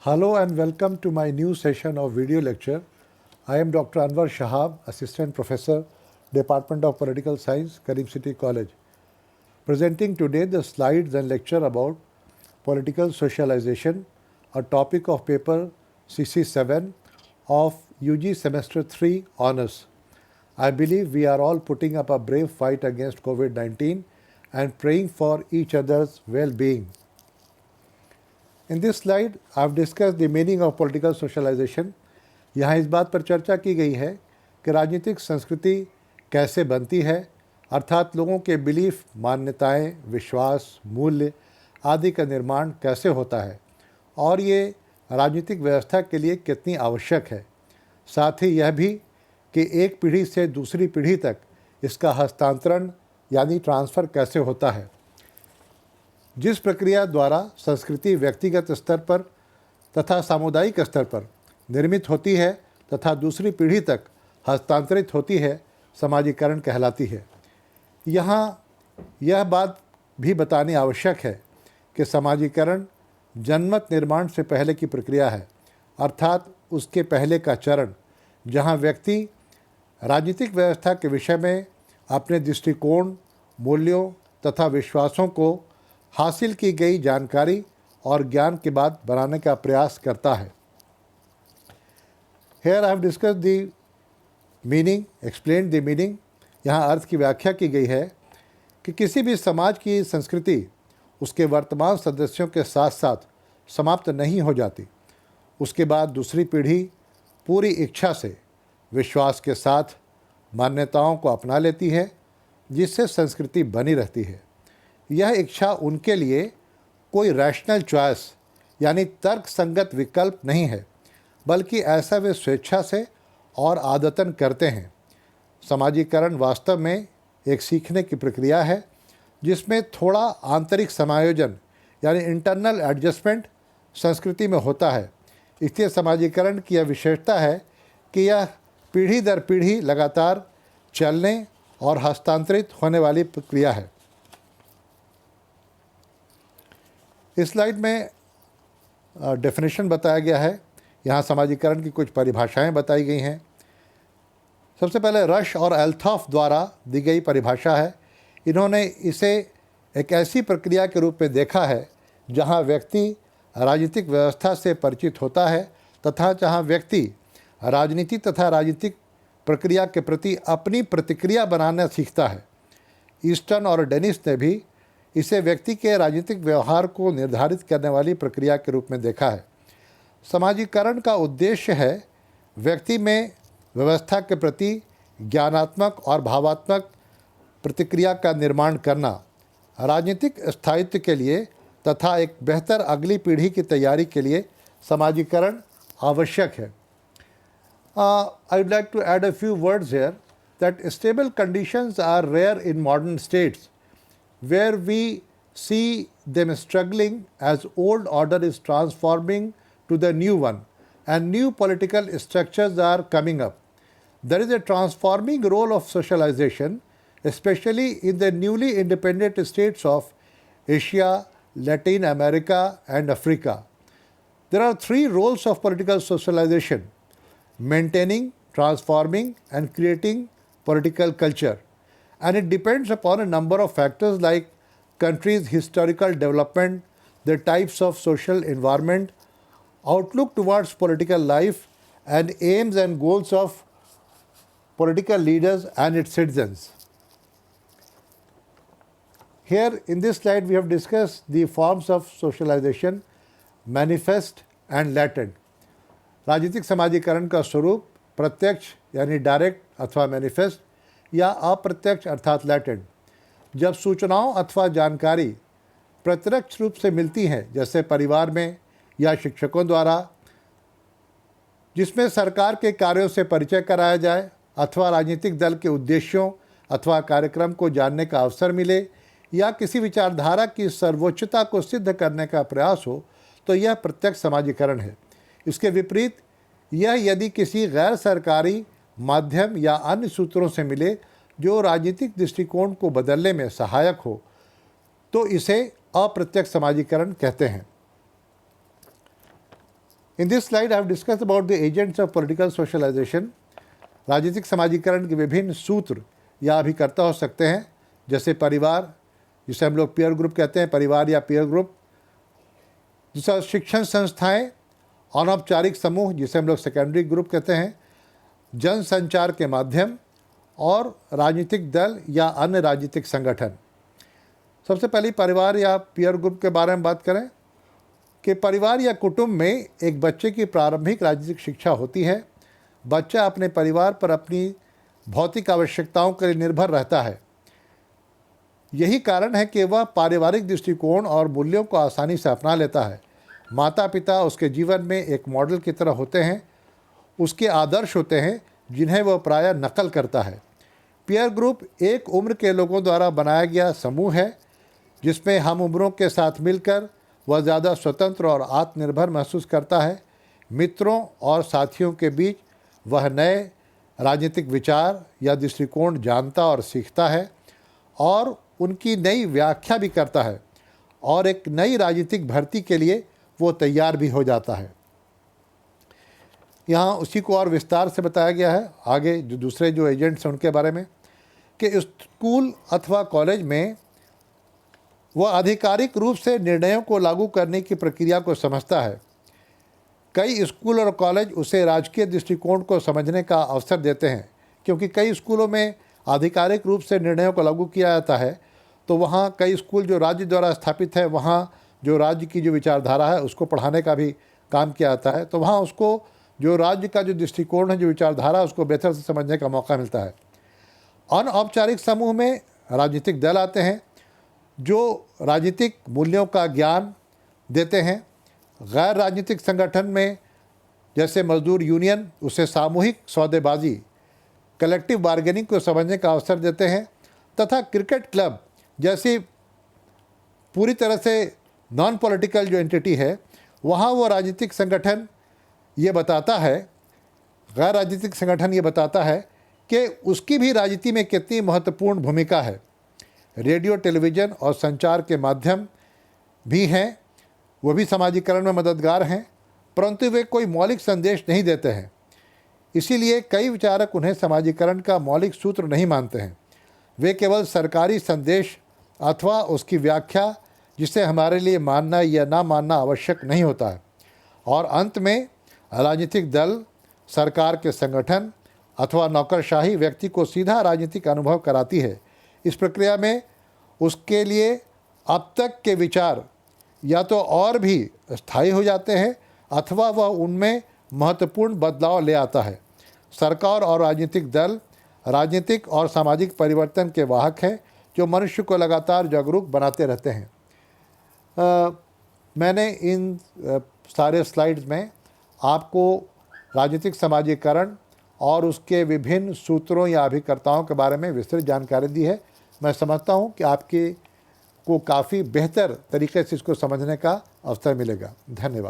Hello and welcome to my new session of video lecture. I am Dr. Anwar Shahab, Assistant Professor, Department of Political Science, Karim City College, presenting today the slides and lecture about political socialization, a topic of paper CC7 of UG Semester 3 Honours. I believe we are all putting up a brave fight against COVID-19 and praying for each other's well-being. In this slide, I have discussed the meaning of political socialization. यहाँ इस बात पर चर्चा की गई है कि राजनीतिक संस्कृति कैसे बनती है, अर्थात लोगों के बिलीफ, मान्यताएं, विश्वास, मूल्य आदि का निर्माण कैसे होता है और ये राजनीतिक व्यवस्था के लिए कितनी आवश्यक है। साथ ही यह भी कि एक पीढ़ी से दूसरी पीढ़ी तक इसका हस्तांतरण यानी ट्रांसफ़र कैसे होता है। जिस प्रक्रिया द्वारा संस्कृति व्यक्तिगत स्तर पर तथा सामुदायिक स्तर पर निर्मित होती है तथा दूसरी पीढ़ी तक हस्तांतरित होती है, समाजीकरण कहलाती है। यहाँ यह बात भी बतानी आवश्यक है कि समाजीकरण जनमत निर्माण से पहले की प्रक्रिया है, अर्थात उसके पहले का चरण, जहाँ व्यक्ति राजनीतिक व्यवस्था के विषय में अपने दृष्टिकोण, मूल्यों तथा विश्वासों को हासिल की गई जानकारी और ज्ञान के बाद बनाने का प्रयास करता है। Here I have discussed the meaning, explained the meaning। यहाँ अर्थ की व्याख्या की गई है कि किसी भी समाज की संस्कृति उसके वर्तमान सदस्यों के साथ साथ समाप्त नहीं हो जाती। उसके बाद दूसरी पीढ़ी पूरी इच्छा से, विश्वास के साथ मान्यताओं को अपना लेती है, जिससे संस्कृति बनी रहती है। यह इच्छा उनके लिए कोई रैशनल चॉइस यानी तर्क संगत विकल्प नहीं है, बल्कि ऐसा वे स्वेच्छा से और आदतन करते हैं। समाजीकरण वास्तव में एक सीखने की प्रक्रिया है, जिसमें थोड़ा आंतरिक समायोजन यानी इंटरनल एडजस्टमेंट संस्कृति में होता है। इसलिए समाजीकरण की यह विशेषता है कि यह पीढ़ी दर पीढ़ी लगातार चलने और हस्तांतरित होने वाली प्रक्रिया है। इस स्लाइड में डेफिनेशन बताया गया है। यहाँ समाजीकरण की कुछ परिभाषाएं बताई गई हैं। सबसे पहले रश और एल्थॉफ द्वारा दी गई परिभाषा है। इन्होंने इसे एक ऐसी प्रक्रिया के रूप में देखा है जहाँ व्यक्ति राजनीतिक व्यवस्था से परिचित होता है तथा जहाँ व्यक्ति राजनीति तथा राजनीतिक प्रक्रिया के प्रति अपनी प्रतिक्रिया बनाना सीखता है। ईस्टन और डेनिस ने भी इसे व्यक्ति के राजनीतिक व्यवहार को निर्धारित करने वाली प्रक्रिया के रूप में देखा है। समाजीकरण का उद्देश्य है व्यक्ति में व्यवस्था के प्रति ज्ञानात्मक और भावात्मक प्रतिक्रिया का निर्माण करना, राजनीतिक स्थायित्व के लिए तथा एक बेहतर अगली पीढ़ी की तैयारी के लिए समाजीकरण आवश्यक है। I would like to add a few words here that stable conditions are rare in modern states, where we see them struggling as old order is transforming to the new one and new political structures are coming up. There is a transforming role of socialization, especially in the newly independent states of Asia, Latin America and Africa. There are three roles of political socialization: maintaining, transforming and creating political culture. And it depends upon a number of factors like country's historical development, the types of social environment, outlook towards political life, and aims and goals of political leaders and its citizens. Here in this slide we have discussed the forms of socialization, manifest and latent. राजनीतिक समाजीकरण का स्वरूप प्रत्यक्ष यानी direct अथवा manifest या अप्रत्यक्ष अर्थात लैटेंट। जब सूचनाओं अथवा जानकारी प्रत्यक्ष रूप से मिलती हैं, जैसे परिवार में या शिक्षकों द्वारा, जिसमें सरकार के कार्यों से परिचय कराया जाए अथवा राजनीतिक दल के उद्देश्यों अथवा कार्यक्रम को जानने का अवसर मिले या किसी विचारधारा की सर्वोच्चता को सिद्ध करने का प्रयास हो, तो यह प्रत्यक्ष समाजीकरण है। इसके विपरीत यह यदि किसी गैर सरकारी माध्यम या अन्य सूत्रों से मिले जो राजनीतिक दृष्टिकोण को बदलने में सहायक हो, तो इसे अप्रत्यक्ष समाजीकरण कहते हैं। In this slide I have discuss about the agents of political socialization. राजनीतिक समाजीकरण के विभिन्न सूत्र या अभिकर्ता हो सकते हैं, जैसे परिवार, जिसे हम लोग पीयर ग्रुप कहते हैं, परिवार या पीयर ग्रुप। दूसरा शिक्षण संस्थाएं, अनौपचारिक समूह जिसे हम लोग सेकेंडरी ग्रुप कहते हैं, जनसंचार के माध्यम और राजनीतिक दल या अन्य राजनीतिक संगठन। सबसे पहले परिवार या पीयर ग्रुप के बारे में बात करें कि परिवार या कुटुंब में एक बच्चे की प्रारंभिक राजनीतिक शिक्षा होती है। बच्चा अपने परिवार पर अपनी भौतिक आवश्यकताओं के लिए निर्भर रहता है। यही कारण है कि वह पारिवारिक दृष्टिकोण और मूल्यों को आसानी से अपना लेता है। माता पिता उसके जीवन में एक मॉडल की तरह होते हैं, उसके आदर्श होते हैं जिन्हें वह प्रायः नकल करता है। पीयर ग्रुप एक उम्र के लोगों द्वारा बनाया गया समूह है जिसमें हम उम्रों के साथ मिलकर वह ज़्यादा स्वतंत्र और आत्मनिर्भर महसूस करता है। मित्रों और साथियों के बीच वह नए राजनीतिक विचार या दृष्टिकोण जानता और सीखता है और उनकी नई व्याख्या भी करता है और एक नई राजनीतिक भर्ती के लिए वो तैयार भी हो जाता है। यहाँ उसी को और विस्तार से बताया गया है आगे जो दूसरे जो एजेंट्स हैं उनके बारे में, कि स्कूल अथवा कॉलेज में वह आधिकारिक रूप से निर्णयों को लागू करने की प्रक्रिया को समझता है। कई स्कूल और कॉलेज उसे राजकीय दृष्टिकोण को समझने का अवसर देते हैं, क्योंकि कई स्कूलों में आधिकारिक रूप से निर्णयों को लागू किया जाता है, तो वहाँ कई स्कूल जो राज्य द्वारा स्थापित है, वहाँ जो राज्य की जो विचारधारा है उसको पढ़ाने का भी काम किया जाता है। तो वहाँ उसको जो राज्य का जो दृष्टिकोण है, जो विचारधारा है, उसको बेहतर से समझने का मौका मिलता है। अनौपचारिक समूह में राजनीतिक दल आते हैं जो राजनीतिक मूल्यों का ज्ञान देते हैं। गैर राजनीतिक संगठन में जैसे मजदूर यूनियन उसे सामूहिक सौदेबाजी, कलेक्टिव बार्गेनिंग को समझने का अवसर देते हैं, तथा क्रिकेट क्लब जैसी पूरी तरह से नॉन पॉलिटिकल जो एंटिटी है, वहाँ वो राजनीतिक संगठन ये बताता है, गैर राजनीतिक संगठन ये बताता है कि उसकी भी राजनीति में कितनी महत्वपूर्ण भूमिका है। रेडियो, टेलीविज़न और संचार के माध्यम भी हैं, वो भी समाजीकरण में मददगार हैं, परंतु वे कोई मौलिक संदेश नहीं देते हैं। इसीलिए कई विचारक उन्हें समाजीकरण का मौलिक सूत्र नहीं मानते हैं। वे केवल सरकारी संदेश अथवा उसकी व्याख्या, जिसे हमारे लिए मानना या ना मानना आवश्यक नहीं होता है। और अंत में राजनीतिक दल, सरकार के संगठन अथवा नौकरशाही व्यक्ति को सीधा राजनीतिक अनुभव कराती है। इस प्रक्रिया में उसके लिए अब तक के विचार या तो और भी स्थायी हो जाते हैं अथवा वह उनमें महत्वपूर्ण बदलाव ले आता है। सरकार और राजनीतिक दल राजनीतिक और सामाजिक परिवर्तन के वाहक हैं जो मनुष्य को लगातार जागरूक बनाते रहते हैं। मैंने इन सारे स्लाइड्स में आपको राजनीतिक समाजीकरण और उसके विभिन्न सूत्रों या अभिकर्ताओं के बारे में विस्तृत जानकारी दी है। मैं समझता हूँ कि आपके को काफ़ी बेहतर तरीके से इसको समझने का अवसर मिलेगा। धन्यवाद।